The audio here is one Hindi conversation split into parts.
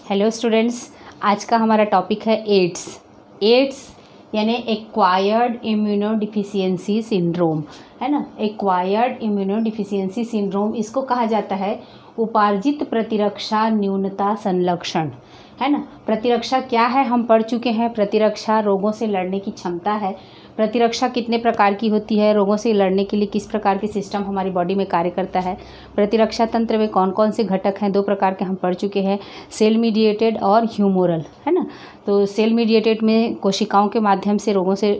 हेलो स्टूडेंट्स, आज का हमारा टॉपिक है एड्स यानी एक्वायर्ड इम्यूनोडिफिशियंसी सिंड्रोम, है ना। एक्वायर्ड इम्यूनोडिफिशियंसी सिंड्रोम इसको कहा जाता है उपार्जित प्रतिरक्षा न्यूनता संलक्षण, है ना। प्रतिरक्षा क्या है हम पढ़ चुके हैं। प्रतिरक्षा रोगों से लड़ने की क्षमता है। प्रतिरक्षा कितने प्रकार की होती है, रोगों से लड़ने के लिए किस प्रकार के सिस्टम हमारी बॉडी में कार्य करता है। प्रतिरक्षा तंत्र में कौन कौन से घटक हैं, 2 प्रकार के हम पढ़ चुके हैं, सेल मीडिएटेड और ह्यूमोरल, है ना। तो सेल मीडिएटेड में कोशिकाओं के माध्यम से रोगों से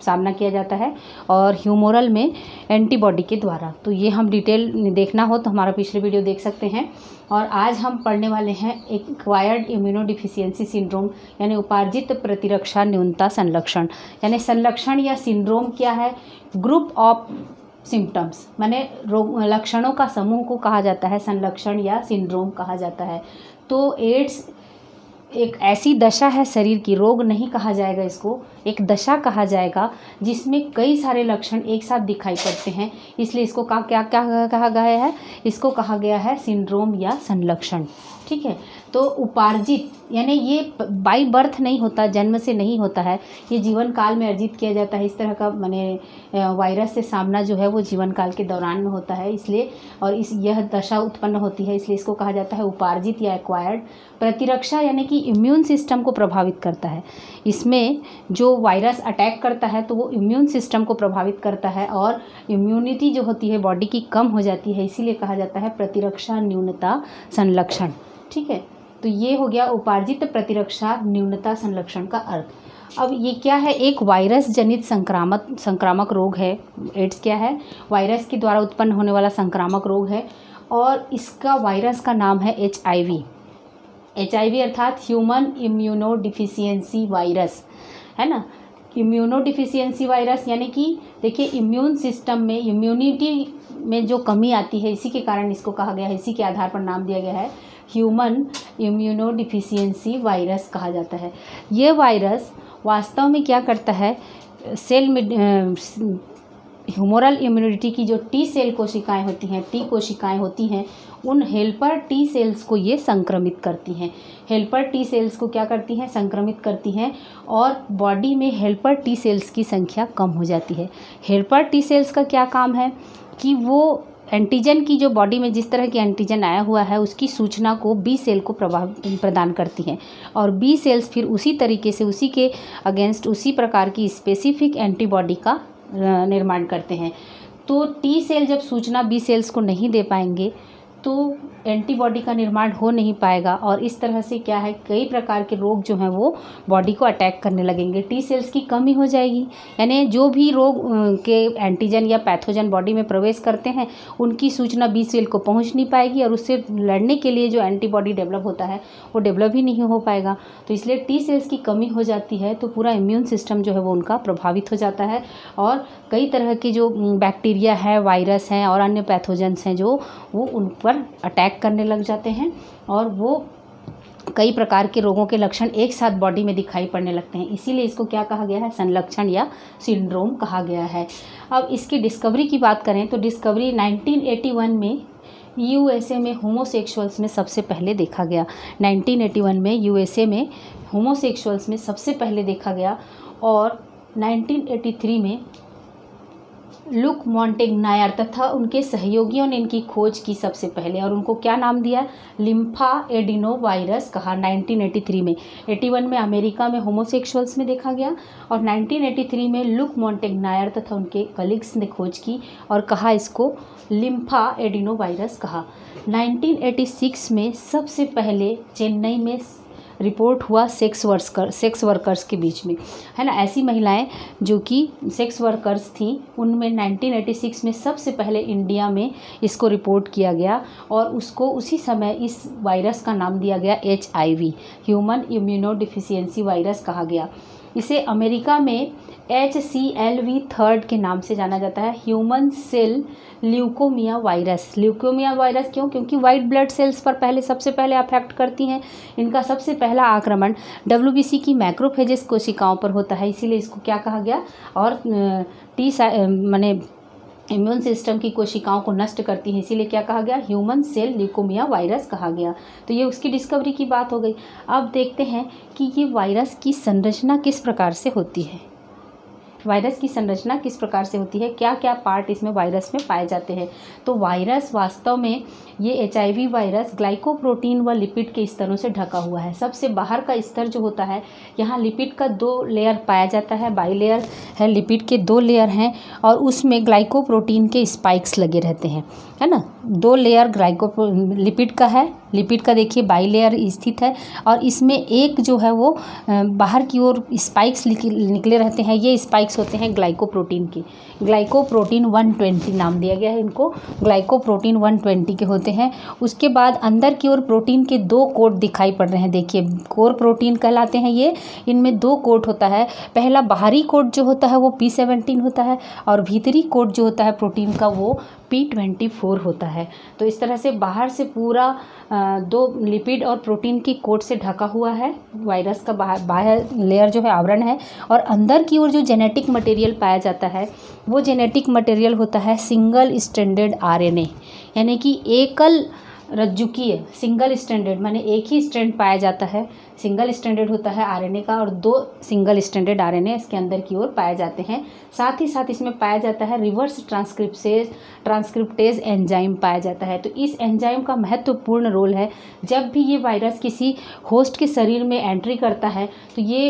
सामना किया जाता है और ह्यूमोरल में एंटीबॉडी के द्वारा। तो ये हम डिटेल देखना हो तो हमारा पिछले वीडियो देख सकते हैं। और आज हम पढ़ने वाले हैं एक्वायर्ड इम्यूनोडिफिशियंसी सिंड्रोम यानी उपार्जित प्रतिरक्षा न्यूनता संलक्षण। यानी संलक्षण या सिंड्रोम क्या है? ग्रुप ऑफ सिम्टम्स, माने रोग लक्षणों का समूह को कहा जाता है संलक्षण या सिंड्रोम कहा जाता है। तो एड्स एक ऐसी दशा है शरीर की, रोग नहीं कहा जाएगा इसको, एक दशा कहा जाएगा जिसमें कई सारे लक्षण एक साथ दिखाई पड़ते हैं, इसलिए इसको क्या कहा गया है? इसको कहा गया है सिंड्रोम या संलक्षण, ठीक है। तो उपार्जित यानी ये बाई बर्थ नहीं होता, जन्म से नहीं होता है, ये जीवन काल में अर्जित किया जाता है। इस तरह का माने वायरस से सामना जो है वो जीवन काल के दौरान में होता है, इसलिए और यह दशा उत्पन्न होती है, इसलिए इसको कहा जाता है उपार्जित या एक्वायर्ड। प्रतिरक्षा यानी कि इम्यून सिस्टम को प्रभावित करता है। इसमें जो वायरस अटैक करता है तो वो इम्यून सिस्टम को प्रभावित करता है और इम्यूनिटी जो होती है बॉडी की कम हो जाती है, इसीलिए कहा जाता है प्रतिरक्षा न्यूनता संलक्षण, ठीक है। तो ये हो गया उपार्जित प्रतिरक्षा न्यूनता संलक्षण का अर्थ। अब ये क्या है? एक वायरस जनित संक्रामक रोग है। एड्स क्या है? वायरस के द्वारा उत्पन्न होने वाला संक्रामक रोग है और इसका वायरस का नाम है HIV अर्थात ह्यूमन इम्यूनोडिफिशियंसी वायरस, है ना। इम्यूनोडिफिशियंसी वायरस यानी कि देखिए इम्यून सिस्टम में इम्यूनिटी में जो कमी आती है, इसी के कारण इसको कहा गया है, इसी के आधार पर नाम दिया गया है ह्यूमन इम्यूनोडिफिशियंसी वायरस कहा जाता है। ये वायरस वास्तव में क्या करता है? ह्यूमोरल इम्यूनिटी की जो टी सेल कोशिकाएं होती हैं, टी कोशिकाएं होती हैं, उन हेल्पर टी सेल्स को ये संक्रमित करती हैं। हेल्पर टी सेल्स को क्या करती हैं? संक्रमित करती हैं और बॉडी में हेल्पर टी सेल्स की संख्या कम हो जाती है। हेल्पर टी सेल्स का क्या काम है कि वो एंटीजन की जो बॉडी में जिस तरह की एंटीजन आया हुआ है उसकी सूचना को बी सेल को प्रदान करती हैं और बी सेल्स फिर उसी तरीके से उसी के अगेंस्ट उसी प्रकार की स्पेसिफिक एंटीबॉडी का निर्माण करते हैं। तो टी सेल जब सूचना बी सेल्स को नहीं दे पाएंगे तो एंटीबॉडी का निर्माण हो नहीं पाएगा और इस तरह से क्या है, कई प्रकार के रोग जो हैं वो बॉडी को अटैक करने लगेंगे। टी सेल्स की कमी हो जाएगी, यानी जो भी रोग के एंटीजन या पैथोजन बॉडी में प्रवेश करते हैं उनकी सूचना बी सेल को पहुंच नहीं पाएगी और उससे लड़ने के लिए जो एंटीबॉडी डेवलप होता है वो डेवलप ही नहीं हो पाएगा। तो इसलिए टी सेल्स की कमी हो जाती है तो पूरा इम्यून सिस्टम जो है वो उनका प्रभावित हो जाता है और कई तरह के जो बैक्टीरिया है, वायरस हैं और अन्य पैथोजन्स हैं जो वो उन पर अटैक करने लग जाते हैं और वो कई प्रकार के रोगों के लक्षण एक साथ बॉडी में दिखाई पड़ने लगते हैं। इसीलिए इसको क्या कहा गया है? संलक्षण या सिंड्रोम कहा गया है। अब इसकी डिस्कवरी की बात करें तो डिस्कवरी 1981 में USA में होमोसेक्सुअल्स में सबसे पहले देखा गया। 1981 में USA में होमोसेक्सुअल्स में सबसे पहले देखा गया और 1983 में लुक मॉन्टेग्नायर तथा उनके सहयोगियों ने इनकी खोज की सबसे पहले और उनको क्या नाम दिया? लिम्फा एडिनो वायरस कहा 1983 में। 81 में अमेरिका में होमोसेक्सुअल्स में देखा गया और 1983 में लुक मॉन्टेग्नायर तथा उनके कलीग्स ने खोज की और कहा इसको लिम्फा एडिनो वायरस कहा। 1986 में सबसे पहले चेन्नई में रिपोर्ट हुआ सेक्स वर्कर्स के बीच में, है ना। ऐसी महिलाएं जो कि सेक्स वर्कर्स थीं उनमें 1986 में सबसे पहले इंडिया में इसको रिपोर्ट किया गया और उसको उसी समय इस वायरस का नाम दिया गया HIV ह्यूमन इम्यूनोडिफिशियंसी वायरस कहा गया। इसे अमेरिका में HCLV3 के नाम से जाना जाता है, human cell leukaemia virus. Leukaemia virus क्यों? क्योंकि वाइट ब्लड सेल्स पर सबसे पहले अफेक्ट करती हैं। इनका सबसे पहला आक्रमण WBC की मैक्रोफेजेस कोशिकाओं पर होता है, इसीलिए इसको क्या कहा गया? और माने इम्यून सिस्टम की कोशिकाओं को नष्ट करती हैं, इसीलिए क्या कहा गया, ह्यूमन सेल ल्यूकेमिया वायरस कहा गया। तो ये उसकी डिस्कवरी की बात हो गई। अब देखते हैं कि ये वायरस की संरचना किस प्रकार से होती है। वायरस की संरचना किस प्रकार से होती है, क्या क्या पार्ट इसमें वायरस में पाए जाते हैं। तो वायरस वास्तव में ये HIV वायरस ग्लाइकोप्रोटीन व लिपिड के स्तरों से ढका हुआ है। सबसे बाहर का स्तर जो होता है, यहाँ लिपिड का 2 लेयर पाया जाता है, बाइलेयर है, लिपिड के 2 लेयर हैं और उसमें ग्लाइकोप्रोटीन के स्पाइक्स लगे रहते हैं, है ना। 2 लेयर लिपिड का है, लिपिड का देखिए बाइलेयर स्थित है और इसमें एक जो है वो बाहर की ओर स्पाइक्स निकले रहते हैं। ये स्पाइक्स होते हैं ग्लाइकोप्रोटीन के, ग्लाइकोप्रोटीन 120 नाम दिया गया है इनको, ग्लाइकोप्रोटीन 120 के होते हैं। उसके बाद अंदर की ओर प्रोटीन के 2 कोट दिखाई पड़ रहे हैं, देखिए कोर प्रोटीन कहलाते हैं ये। इनमें 2 कोट होता है, पहला बाहरी कोट जो होता है वो P17 होता है और भीतरी कोट जो होता है प्रोटीन का वो P24 होता है। तो इस तरह से बाहर से पूरा 2 लिपिड और प्रोटीन की कोट से ढका हुआ है वायरस का बाहर लेयर जो है, आवरण है। और अंदर की ओर जो जेनेटिक मटेरियल पाया जाता है वो जेनेटिक मटेरियल होता है सिंगल स्ट्रैंडेड RNA, यानी कि एकल रज्जुकीय, सिंगल स्ट्रैंडेड माने एक ही स्ट्रैंड पाया जाता है, सिंगल स्ट्रैंडेड होता है RNA का और 2 सिंगल स्ट्रैंडेड RNA इसके अंदर की ओर पाए जाते हैं। साथ ही साथ इसमें पाया जाता है रिवर्स ट्रांसक्रिप्टेज एंजाइम पाया जाता है। तो इस एंजाइम का महत्वपूर्ण रोल है, जब भी ये वायरस किसी होस्ट के शरीर में एंट्री करता है तो ये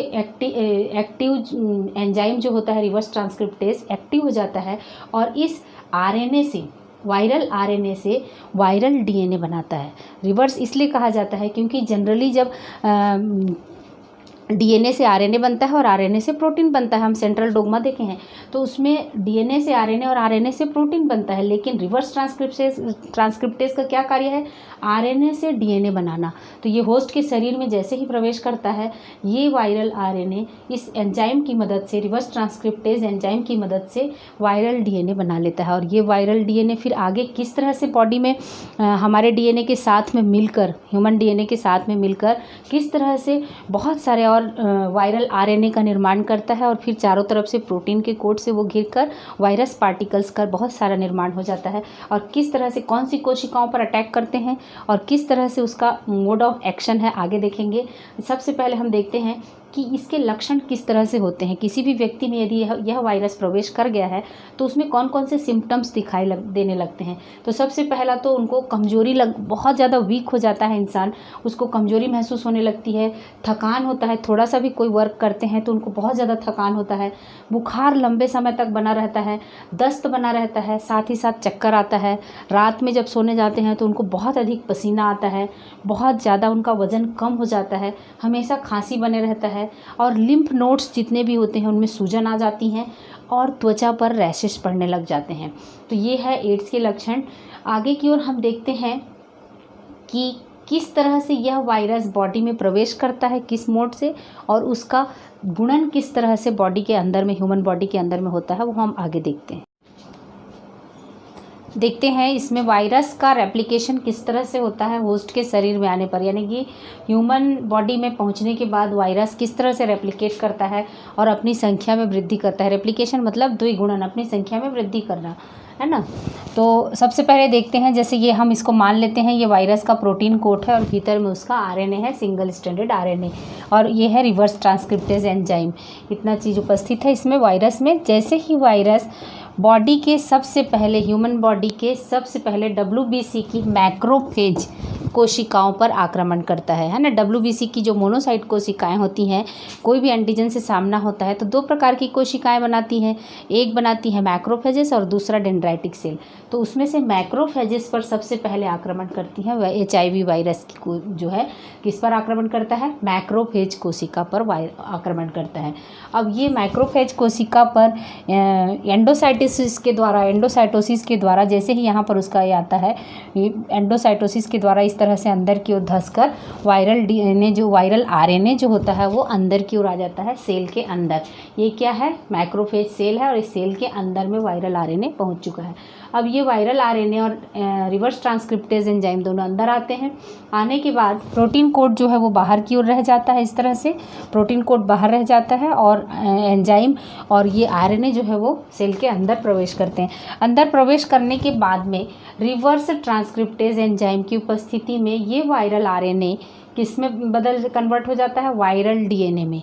एक्टिव एंजाइम जो होता है रिवर्स ट्रांसक्रिप्टेज एक्टिव हो जाता है और इस RNA से, वायरल RNA से वायरल DNA बनाता है। रिवर्स इसलिए कहा जाता है क्योंकि जनरली जब DNA से RNA बनता है और RNA से प्रोटीन बनता है, हम सेंट्रल डोग्मा देखे हैं, तो उसमें DNA से RNA और RNA से प्रोटीन बनता है। लेकिन रिवर्स ट्रांसक्रिप्टेज का क्या कार्य है, RNA से DNA बनाना। तो ये होस्ट के शरीर में जैसे ही प्रवेश करता है, ये वायरल RNA इस एंजाइम की मदद से, रिवर्स ट्रांसक्रिप्टेज एंजाइम की मदद से वायरल DNA बना लेता है। और ये वायरल DNA फिर आगे किस तरह से बॉडी में हमारे DNA के साथ में मिलकर, ह्यूमन DNA के साथ में मिलकर किस तरह से बहुत सारे और वायरल RNA का निर्माण करता है और फिर चारों तरफ से प्रोटीन के कोट से वो घिरकर वायरस पार्टिकल्स का बहुत सारा निर्माण हो जाता है। और किस तरह से कौन सी कोशिकाओं पर अटैक करते हैं और किस तरह से उसका मोड ऑफ एक्शन है, आगे देखेंगे। सबसे पहले हम देखते हैं कि इसके लक्षण किस तरह से होते हैं। किसी भी व्यक्ति में यदि यह वायरस प्रवेश कर गया है तो उसमें कौन कौन से सिम्टम्स दिखाई देने लगते हैं। तो सबसे पहला तो उनको कमजोरी बहुत ज़्यादा वीक हो जाता है इंसान, उसको कमजोरी महसूस होने लगती है, थकान होता है, थोड़ा सा भी कोई वर्क करते हैं तो उनको बहुत ज़्यादा थकान होता है, बुखार लंबे समय तक बना रहता है, दस्त बना रहता है, साथ ही साथ चक्कर आता है, रात में जब सोने जाते हैं तो उनको बहुत अधिक पसीना आता है, बहुत ज़्यादा उनका वज़न कम हो जाता है, हमेशा खांसी बने रहता है और लिम्फ नोड्स जितने भी होते हैं उनमें सूजन आ जाती हैं और त्वचा पर रैशेस पड़ने लग जाते हैं। तो ये है एड्स के लक्षण। आगे की ओर हम देखते हैं कि किस तरह से यह वायरस बॉडी में प्रवेश करता है, किस मोड से, और उसका गुणन किस तरह से बॉडी के अंदर में, ह्यूमन बॉडी के अंदर में होता है, वो हम आगे देखते हैं इसमें वायरस का रेप्लिकेशन किस तरह से होता है होस्ट के शरीर में आने पर, यानी कि ह्यूमन बॉडी में पहुंचने के बाद वायरस किस तरह से रेप्लिकेट करता है और अपनी संख्या में वृद्धि करता है। रेप्लिकेशन मतलब द्विगुणन, अपनी संख्या में वृद्धि करना, है ना। तो सबसे पहले देखते हैं, जैसे ये हम इसको मान लेते हैं ये वायरस का प्रोटीन कोट है और भीतर में उसका RNA है, सिंगल स्ट्रैंडेड RNA, और ये है रिवर्स ट्रांसक्रिप्टेज एंजाइम। इतना चीज़ उपस्थित है इसमें वायरस में। जैसे ही वायरस बॉडी के सबसे पहले, ह्यूमन बॉडी के सबसे पहले WBC की मैक्रोफेज कोशिकाओं पर आक्रमण करता है ना। WBC की जो मोनोसाइट कोशिकाएं होती हैं, कोई भी एंटीजन से सामना होता है तो 2 प्रकार की कोशिकाएं बनाती हैं, एक बनाती है मैक्रोफेजेस और दूसरा डेंड्राइटिक सेल। तो उसमें से मैक्रोफेजेस पर सबसे पहले आक्रमण करती है वह HIV वायरस की जो है किस पर आक्रमण करता है, मैक्रोफेज कोशिका पर आक्रमण करता है। अब ये मैक्रोफेज कोशिका पर एंडोसाइटोसिस के द्वारा जैसे ही यहाँ पर उसका ये आता है, एंडोसाइटोसिस के द्वारा इस तरह से अंदर की ओर धंसकर वायरल RNA जो होता है वो अंदर की ओर आ जाता है सेल के अंदर। ये क्या है, मैक्रोफेज सेल है और इस सेल के अंदर में वायरल RNA पहुँच चुका है। अब ये वायरल आरएनए और रिवर्स ट्रांसक्रिप्टेज एंजाइम दोनों अंदर आते हैं। आने के बाद प्रोटीन कोड जो है वो बाहर की ओर रह जाता है। इस तरह से प्रोटीन कोड बाहर रह जाता है और एंजाइम और ये आरएनए जो है वो सेल के अंदर प्रवेश करते हैं। अंदर प्रवेश करने के बाद में रिवर्स ट्रांसक्रिप्टेज एंजाइम की उपस्थिति में ये वायरल आरएनए किस में कन्वर्ट हो जाता है? वायरल डीएनए में।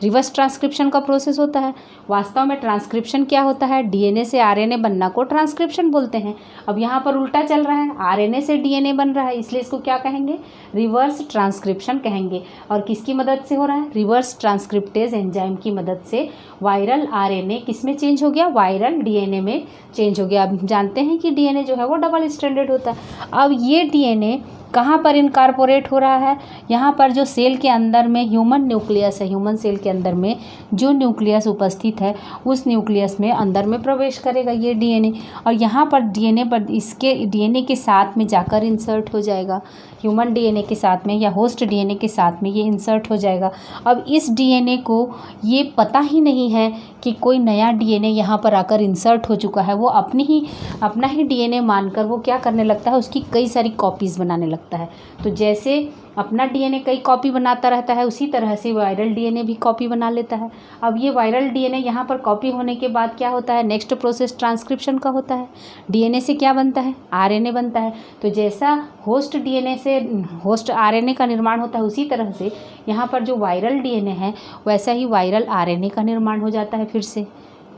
रिवर्स ट्रांसक्रिप्शन का प्रोसेस होता है। वास्तव में ट्रांसक्रिप्शन क्या होता है? डीएनए से आरएनए बनना को ट्रांसक्रिप्शन बोलते हैं। अब यहाँ पर उल्टा चल रहा है, आरएनए से डीएनए बन रहा है, इसलिए इसको क्या कहेंगे? रिवर्स ट्रांसक्रिप्शन कहेंगे। और किसकी मदद से हो रहा है? रिवर्स ट्रांसक्रिप्टेज एंजाइम की मदद से वायरल आरएनए किस में चेंज हो गया? वायरल डीएनए में चेंज हो गया। अब जानते हैं कि डीएनए जो है वो डबल स्ट्रैंडेड होता है। अब ये डीएनए कहाँ पर इनकॉर्पोरेट हो रहा है? यहाँ पर जो सेल के अंदर में ह्यूमन न्यूक्लियस है, ह्यूमन सेल के अंदर में जो न्यूक्लियस उपस्थित है उस न्यूक्लियस में अंदर में प्रवेश करेगा ये डीएनए, और यहाँ पर डीएनए पर इसके डीएनए के साथ में जाकर इंसर्ट हो जाएगा। ह्यूमन डीएनए के साथ में या होस्ट डीएनए के साथ में ये इंसर्ट हो जाएगा। अब इस डीएनए को ये पता ही नहीं है कि कोई नया डीएनए यहाँ पर आकर इंसर्ट हो चुका है। वो अपना ही डीएनए मानकर वो क्या करने लगता है? उसकी कई सारी कॉपीज़ बनाने लगता है। तो जैसे अपना डीएनए कई कॉपी बनाता रहता है, उसी तरह से वायरल डीएनए भी कॉपी बना लेता है। अब ये वायरल डीएनए यहाँ पर कॉपी होने के बाद क्या होता है? नेक्स्ट प्रोसेस ट्रांसक्रिप्शन का होता है। डीएनए से क्या बनता है? आरएनए बनता है। तो जैसा होस्ट डीएनए से होस्ट आरएनए का निर्माण होता है, उसी तरह से यहाँ पर जो वायरल डीएनए है वैसा ही वायरल आरएनए का निर्माण हो जाता है। फिर से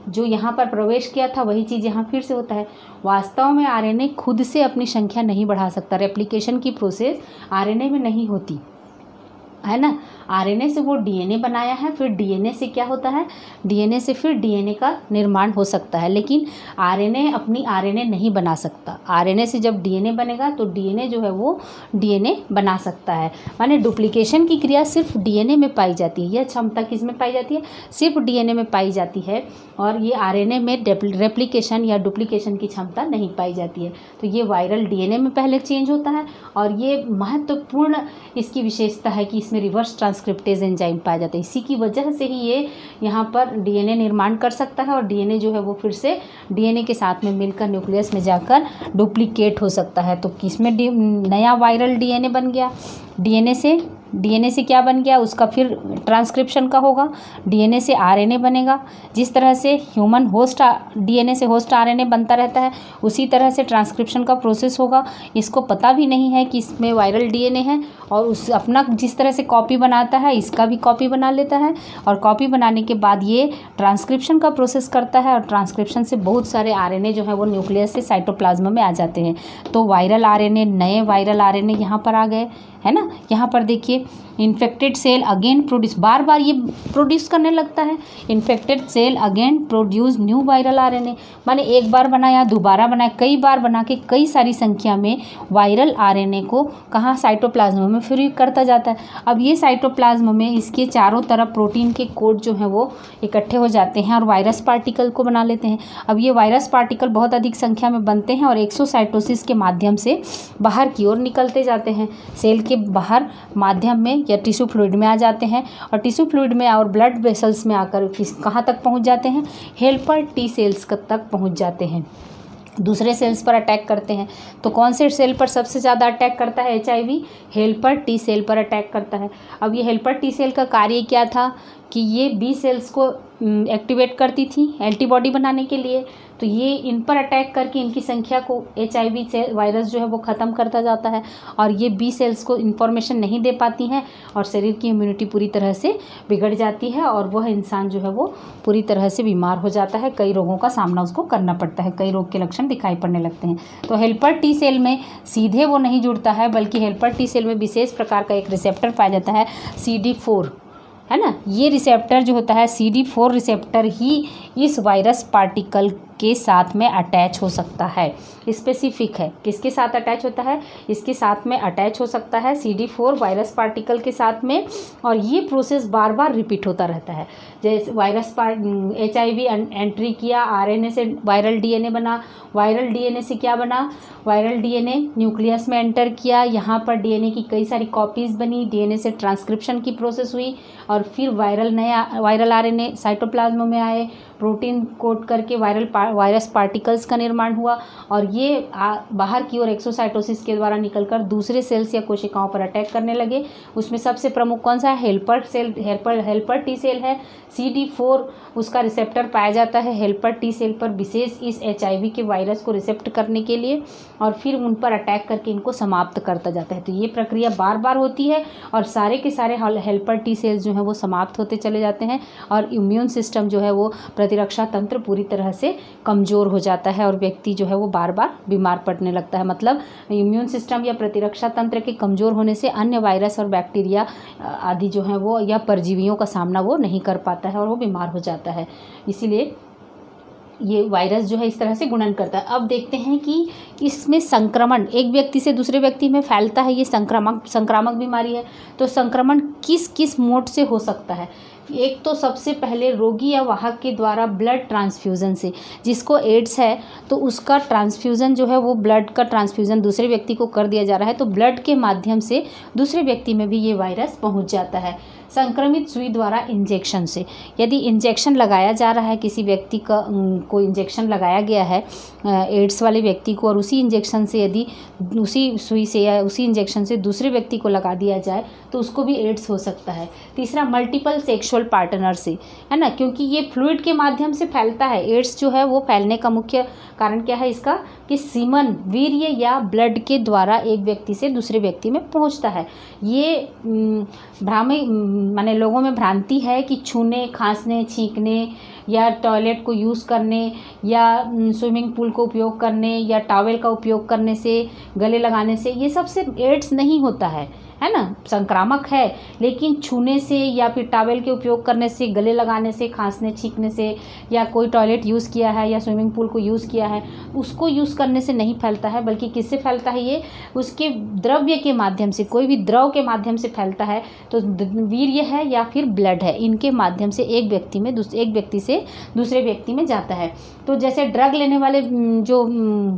जो यहाँ पर प्रवेश किया था वही चीज़ यहाँ फिर से होता है। वास्तव में आरएनए खुद से अपनी संख्या नहीं बढ़ा सकता। रेप्लिकेशन की प्रोसेस आरएनए में नहीं होती है ना। आरएनए से वो डीएनए बनाया है, फिर डीएनए से क्या होता है? डीएनए से फिर डीएनए का निर्माण हो सकता है, लेकिन आरएनए अपनी आरएनए नहीं बना सकता। आरएनए से जब डीएनए बनेगा तो डीएनए जो है वो डीएनए बना सकता है। माने डुप्लीकेशन की क्रिया सिर्फ डीएनए में पाई जाती है। यह क्षमता किस में पाई जाती है? सिर्फ डीएनए में पाई जाती है, और ये आरएनए में रेप्लिकेशन या डुप्लीकेशन की क्षमता नहीं पाई जाती है। तो ये वायरल डीएनए में पहले चेंज होता है, और ये महत्वपूर्ण इसकी विशेषता है कि इसमें रिवर्स ट्रांसक्रिप्टेज एंजाइम पाया जाता है। इसी की वजह से ही ये यहाँ पर डीएनए निर्माण कर सकता है, और डीएनए जो है वो फिर से डीएनए के साथ में मिलकर न्यूक्लियस में जाकर डुप्लीकेट हो सकता है। तो किसमें नया वायरल डीएनए बन गया? डीएनए से क्या बन गया? उसका फिर ट्रांसक्रिप्शन का होगा। डीएनए से आरएनए बनेगा। जिस तरह से ह्यूमन होस्ट डीएनए से होस्ट आरएनए बनता रहता है, उसी तरह से ट्रांसक्रिप्शन का प्रोसेस होगा। इसको पता भी नहीं है कि इसमें वायरल डीएनए है, और उस अपना जिस तरह से कॉपी बनाता है इसका भी कॉपी बना लेता है, और कॉपी बनाने के बाद ये ट्रांसक्रिप्शन का प्रोसेस करता है, और ट्रांसक्रिप्शन से बहुत सारे आरएनए जो है वो न्यूक्लियस से साइटोप्लाज्म में आ जाते हैं। तो वायरल आरएनए, नए वायरल आरएनए यहाँ पर आ गए, है ना। यहाँ पर देखिए, इन्फेक्टेड सेल अगेन प्रोड्यूस, बार बार ये प्रोड्यूस करने लगता है। Infected cell again produce new viral RNA, माने एक बार बनाया, दोबारा बनाया, कई बार बना के कई सारी संख्या में वायरल आरएनए को कहाँ? साइटोप्लाज्म में फ्री करता जाता है। अब ये साइटोप्लाज्म में इसके चारों तरफ प्रोटीन के कोड जो हैं वो इकट्ठे हो जाते हैं और वायरस पार्टिकल को बना लेते हैं। अब ये वायरस पार्टिकल बहुत अधिक संख्या में बनते हैं और एक्सोसाइटोसिस के माध्यम से बाहर की ओर निकलते जाते हैं। सेल के बाहर माध्यम में या टिश्यू फ्लूइड में आ जाते हैं, और टिश्यू फ्लूइड में और ब्लड वेसल्स में आकर कहाँ तक पहुँच जाते हैं? हेल्पर टी सेल्स तक पहुँच जाते हैं। दूसरे सेल्स पर अटैक करते हैं। तो कौन से सेल पर सबसे ज़्यादा अटैक करता है? HIV हेल्पर टी सेल पर अटैक करता है। अब ये हेल्पर टी सेल का कार्य क्या था कि ये बी सेल्स को एक्टिवेट करती थी एंटीबॉडी बनाने के लिए। तो ये इन पर अटैक करके इनकी संख्या को HIV से वायरस जो है वो ख़त्म करता जाता है, और ये बी सेल्स को इन्फॉर्मेशन नहीं दे पाती हैं, और शरीर की इम्यूनिटी पूरी तरह से बिगड़ जाती है, और वह इंसान जो है वो पूरी तरह से बीमार हो जाता है। कई रोगों का सामना उसको करना पड़ता है, कई रोग के लक्षण दिखाई पड़ने लगते हैं। तो हेल्पर टी सेल में सीधे वो नहीं जुड़ता है, बल्कि हेल्पर टी सेल में विशेष प्रकार का एक रिसेप्टर पाया जाता है, CD4, है ना। ये रिसेप्टर जो होता है CD4 रिसेप्टर ही इस वायरस पार्टिकल के साथ में अटैच हो सकता है। स्पेसिफिक है, किसके साथ अटैच होता है? इसके साथ में अटैच हो सकता है CD4 वायरस पार्टिकल के साथ में, और ये प्रोसेस बार बार रिपीट होता रहता है। जैसे वायरस HIV एंट्री किया, RNA से वायरल DNA बना, वायरल DNA से क्या बना? वायरल DNA न्यूक्लियस में एंटर किया, यहाँ पर DNA की कई सारी कॉपीज़ बनी, DNA से ट्रांसक्रिप्शन की प्रोसेस हुई, और फिर नया वायरल RNA साइटोप्लाज्म में आए, प्रोटीन कोट करके वायरस पार्टिकल्स का निर्माण हुआ और ये बाहर की ओर एक्सोसाइटोसिस के द्वारा निकलकर दूसरे सेल्स या कोशिकाओं पर अटैक करने लगे। उसमें सबसे प्रमुख कौन सा है? हेल्पर टी सेल है। CD4 उसका रिसेप्टर पाया जाता है हेल्पर टी सेल पर, विशेष इस HIV के वायरस को रिसेप्ट करने के लिए, और फिर उन पर अटैक करके इनको समाप्त करता जाता है। तो ये प्रक्रिया बार बार होती है और सारे के सारे हेल्पर टी सेल्स जो हैं वो समाप्त होते चले जाते हैं और इम्यून सिस्टम जो है वो प्रतिरक्षा तंत्र पूरी तरह से कमज़ोर हो जाता है और व्यक्ति जो है वो बार बार बीमार पड़ने लगता है। मतलब इम्यून सिस्टम या प्रतिरक्षा तंत्र के कमज़ोर होने से अन्य वायरस और बैक्टीरिया आदि जो हैं वो या परजीवियों का सामना वो नहीं कर पाता है और वो बीमार हो जाता है। इसीलिए ये वायरस जो है इस तरह से गुणन करता है। अब देखते हैं कि इसमें संक्रमण एक व्यक्ति से दूसरे व्यक्ति में फैलता है, ये संक्रामक बीमारी है। तो संक्रमण किस किस मोड से हो सकता है? एक तो सबसे पहले रोगी या वाहक के द्वारा ब्लड ट्रांसफ्यूज़न से, जिसको एड्स है तो उसका ट्रांसफ्यूज़न जो है वो ब्लड का ट्रांसफ्यूज़न दूसरे व्यक्ति को कर दिया जा रहा है, तो ब्लड के माध्यम से दूसरे व्यक्ति में भी ये वायरस पहुंच जाता है। संक्रमित सुई द्वारा इंजेक्शन से, यदि इंजेक्शन लगाया जा रहा है, किसी व्यक्ति को इंजेक्शन लगाया गया है एड्स वाले व्यक्ति को, और उसी इंजेक्शन से यदि उसी सुई से या उसी इंजेक्शन से दूसरे व्यक्ति को लगा दिया जाए तो उसको भी एड्स हो सकता है। तीसरा, मल्टीपल सेक्सुअल पार्टनर से, है ना, क्योंकि ये फ्लूइड के माध्यम से फैलता है। एड्स जो है वो फैलने का मुख्य कारण क्या है इसका? कि सीमन, वीर्य या ब्लड के द्वारा एक व्यक्ति से दूसरे व्यक्ति में पहुंचता है। ये माने लोगों में भ्रांति है कि छूने, खांसने, छींकने या टॉयलेट को यूज़ करने या स्विमिंग पूल को उपयोग करने या टॉवेल का उपयोग करने से, गले लगाने से, ये सब से एड्स नहीं होता है ना, संक्रामक है, लेकिन छूने से या फिर टॉवेल के उपयोग करने से, गले लगाने से, खांसने छींकने से या कोई टॉयलेट यूज़ किया है या स्विमिंग पूल को यूज़ किया है उसको यूज़ करने से नहीं फैलता है, बल्कि किससे फैलता है? ये उसके द्रव्य के माध्यम से, कोई भी द्रव के माध्यम से फैलता है। तो वीर्य है या फिर ब्लड है, इनके माध्यम से एक व्यक्ति से दूसरे व्यक्ति में जाता है। तो जैसे ड्रग लेने वाले जो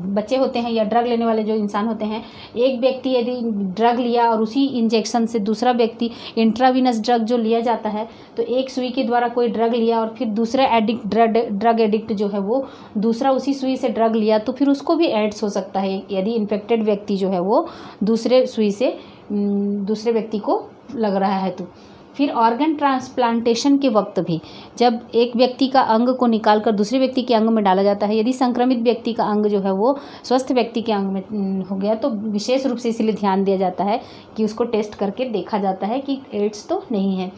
बच्चे होते हैं या ड्रग लेने वाले जो इंसान होते हैं, एक व्यक्ति यदि ड्रग लिया और उसी इंजेक्शन से दूसरा व्यक्ति, इंट्रावीनस ड्रग जो लिया जाता है, तो एक सुई के द्वारा कोई ड्रग लिया और फिर दूसरा ड्रग एडिक्ट जो है वो दूसरा उसी सुई से ड्रग लिया, तो फिर उसको भी एड्स हो सकता है यदि इन्फेक्टेड व्यक्ति जो है वो दूसरे सुई से दूसरे व्यक्ति को लग रहा है। तो फिर ऑर्गन ट्रांसप्लांटेशन के वक्त भी, जब एक व्यक्ति का अंग को निकालकर दूसरे व्यक्ति के अंग में डाला जाता है, यदि संक्रमित व्यक्ति का अंग जो है वो स्वस्थ व्यक्ति के अंग में हो गया, तो विशेष रूप से इसलिए ध्यान दिया जाता है कि उसको टेस्ट करके देखा जाता है कि एड्स तो नहीं है।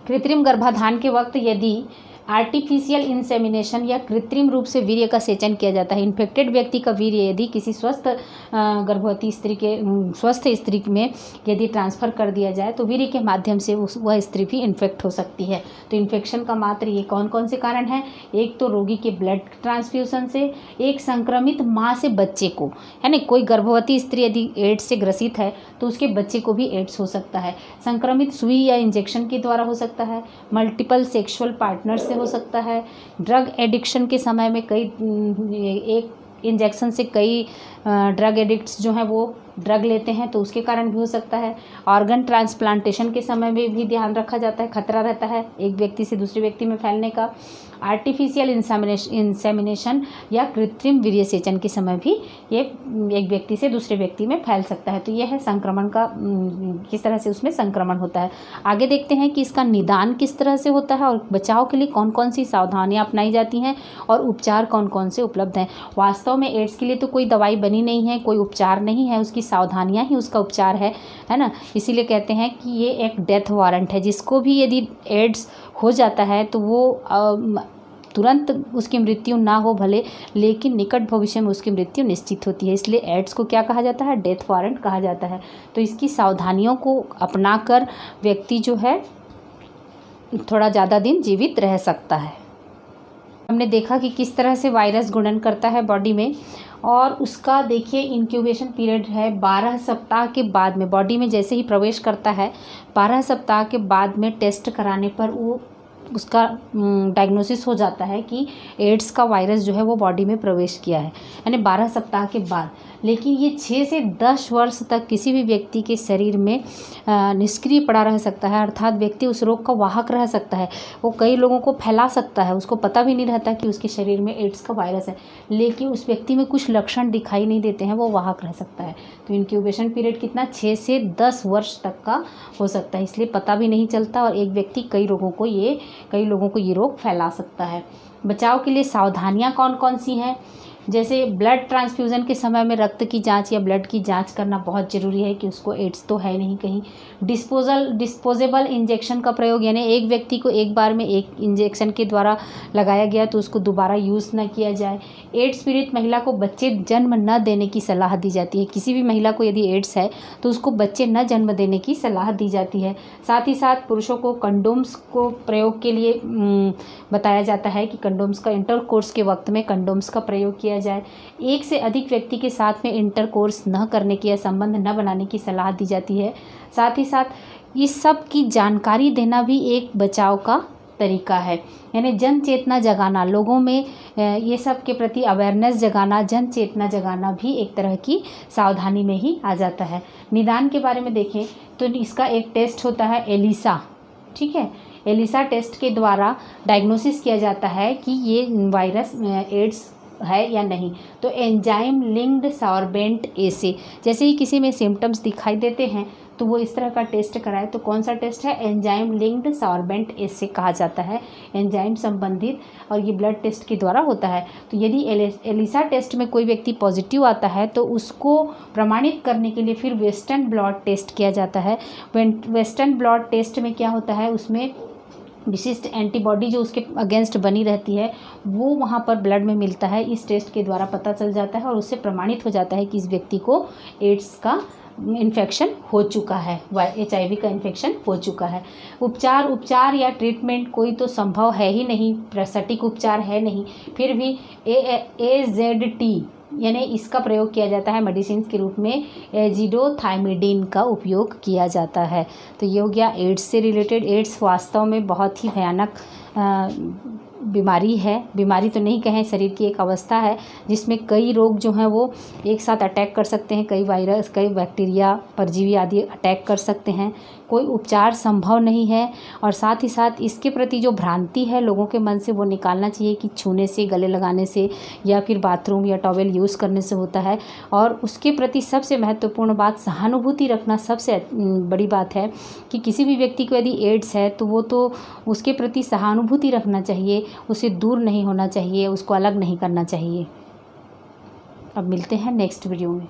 कृत्रिम गर्भाधान के वक्त यदि आर्टिफिशियल इंसेमिनेशन या कृत्रिम रूप से वीर्य का सेचन किया जाता है, इन्फेक्टेड व्यक्ति का वीर्य यदि किसी स्वस्थ गर्भवती स्त्री के स्वस्थ स्त्री में यदि ट्रांसफ़र कर दिया जाए तो वीर्य के माध्यम से वह स्त्री भी इन्फेक्ट हो सकती है। तो इन्फेक्शन का मात्र ये कौन कौन से कारण हैं? एक तो रोगी के ब्लड ट्रांसफ्यूजन से, एक संक्रमित माँ से बच्चे को, है ना, कोई गर्भवती स्त्री यदि एड्स से ग्रसित है तो उसके बच्चे को भी एड्स हो सकता है। संक्रमित सुई या इंजेक्शन के द्वारा हो सकता है, मल्टीपल सेक्सुअल पार्टनर हो सकता है, ड्रग एडिक्शन के समय में कई एक इंजेक्शन से कई ड्रग एडिक्ट्स जो हैं वो ड्रग लेते हैं तो उसके कारण भी हो सकता है। ऑर्गन ट्रांसप्लांटेशन के समय में भी ध्यान रखा जाता है, खतरा रहता है एक व्यक्ति से दूसरे व्यक्ति में फैलने का। आर्टिफिशियल इंसेमिनेशन या कृत्रिम वीर्यसेचन के समय भी ये एक व्यक्ति से दूसरे व्यक्ति में फैल सकता है। तो यह है संक्रमण का, किस तरह से उसमें संक्रमण होता है। आगे देखते हैं कि इसका निदान किस तरह से होता है और बचाव के लिए कौन कौन सी सावधानियां अपनाई जाती हैं और उपचार कौन कौन से उपलब्ध हैं। वास्तव में एड्स के लिए तो कोई दवाई बनी नहीं है, कोई उपचार नहीं है, उसकी सावधानियां ही उसका उपचार है ना। इसीलिए कहते हैं कि ये एक डेथ वारंट है। जिसको भी यदि एड्स हो जाता है तो वो तुरंत उसकी मृत्यु ना हो भले, लेकिन निकट भविष्य में उसकी मृत्यु निश्चित होती है। इसलिए एड्स को क्या कहा जाता है? डेथ वारंट कहा जाता है। तो इसकी सावधानियों को अपनाकर व्यक्ति जो है थोड़ा ज़्यादा दिन जीवित रह सकता है। हमने देखा कि किस तरह से वायरस गुणन करता है बॉडी में, और उसका देखिए इंक्यूबेशन पीरियड है 12 सप्ताह के बाद में। बॉडी में जैसे ही प्रवेश करता है 12 सप्ताह के बाद में टेस्ट कराने पर वो उसका डायग्नोसिस हो जाता है कि एड्स का वायरस जो है वो बॉडी में प्रवेश किया है, यानी 12 सप्ताह के बाद। लेकिन ये 6 से 10 वर्ष तक किसी भी व्यक्ति के शरीर में निष्क्रिय पड़ा रह सकता है, अर्थात व्यक्ति उस रोग का वाहक रह सकता है। वो कई लोगों को फैला सकता है, उसको पता भी नहीं रहता कि उसके शरीर में एड्स का वायरस है, लेकिन उस व्यक्ति में कुछ लक्षण दिखाई नहीं देते हैं, वो वाहक रह सकता है। तो इंक्यूबेशन पीरियड कितना 6 से 10 वर्ष तक का हो सकता है, इसलिए पता भी नहीं चलता और एक व्यक्ति कई लोगों को ये रोग फैला सकता है। बचाव के लिए सावधानियां कौन कौन सी हैं? जैसे ब्लड ट्रांसफ्यूज़न के समय में रक्त की जांच या ब्लड की जांच करना बहुत ज़रूरी है कि उसको एड्स तो है नहीं कहीं। डिस्पोजेबल इंजेक्शन का प्रयोग, यानी एक व्यक्ति को एक बार में एक इंजेक्शन के द्वारा लगाया गया तो उसको दोबारा यूज़ न किया जाए। एड्स पीड़ित महिला को बच्चे जन्म न देने की सलाह दी जाती है। किसी भी महिला को यदि एड्स है तो उसको बच्चे न जन्म देने की सलाह दी जाती है। साथ ही साथ पुरुषों को कंडोम्स को प्रयोग के लिए बताया जाता है कि कंडोम्स का इंटरकोर्स के वक्त में कंडोम्स का प्रयोग किया जाए। एक से अधिक व्यक्ति के साथ में इंटरकोर्स न करने की या संबंध न बनाने की सलाह दी जाती है। साथ ही साथ इस सब की जानकारी देना भी एक बचाव का तरीका है, यानी जन चेतना जगाना, लोगों में ये सब के प्रति अवेयरनेस जगाना, जन चेतना जगाना भी एक तरह की सावधानी में ही आ जाता है। निदान के बारे में देखें तो इसका एक टेस्ट होता है एलिसा, ठीक है। एलिसा टेस्ट के द्वारा डायग्नोसिस किया जाता है कि ये वायरस एड्स है या नहीं। तो एंजाइम लिंक्ड सॉर्बेंट एसे, जैसे ही किसी में सिम्टम्स दिखाई देते हैं तो वो इस तरह का टेस्ट कराए। तो कौन सा टेस्ट है? एंजाइम लिंक्ड सॉर्बेंट एसे कहा जाता है, एंजाइम संबंधित, और ये ब्लड टेस्ट के द्वारा होता है। तो यदि एलिसा टेस्ट में कोई व्यक्ति पॉजिटिव आता है तो उसको प्रमाणित करने के लिए फिर वेस्टर्न ब्लड टेस्ट किया जाता है। वेस्टर्न ब्लड टेस्ट में क्या होता है, उसमें विशिष्ट एंटीबॉडी जो उसके अगेंस्ट बनी रहती है वो वहाँ पर ब्लड में मिलता है। इस टेस्ट के द्वारा पता चल जाता है और उससे प्रमाणित हो जाता है कि इस व्यक्ति को एड्स का इन्फेक्शन हो चुका है, HIV का इन्फेक्शन हो चुका है। उपचार या ट्रीटमेंट कोई तो संभव है ही नहीं, सटीक उपचार है नहीं, फिर भी AZT यानी इसका प्रयोग किया जाता है मेडिसिन के रूप में। एजिडोथाइमिडीन का उपयोग किया जाता है। तो ये हो गया एड्स से रिलेटेड। एड्स वास्तव में बहुत ही भयानक बीमारी है, बीमारी तो नहीं कहें, शरीर की एक अवस्था है जिसमें कई रोग जो हैं वो एक साथ अटैक कर सकते हैं, कई वायरस, कई बैक्टीरिया, परजीवी आदि अटैक कर सकते हैं। कोई उपचार संभव नहीं है और साथ ही साथ इसके प्रति जो भ्रांति है लोगों के मन से वो निकालना चाहिए कि छूने से, गले लगाने से या फिर बाथरूम या टॉवेल यूज़ करने से होता है। और उसके प्रति सबसे महत्वपूर्ण बात सहानुभूति रखना सबसे बड़ी बात है कि किसी भी व्यक्ति को यदि एड्स है तो वो तो उसके प्रति सहानुभूति रखना चाहिए, उसे दूर नहीं होना चाहिए, उसको अलग नहीं करना चाहिए। अब मिलते हैं नेक्स्ट वीडियो में।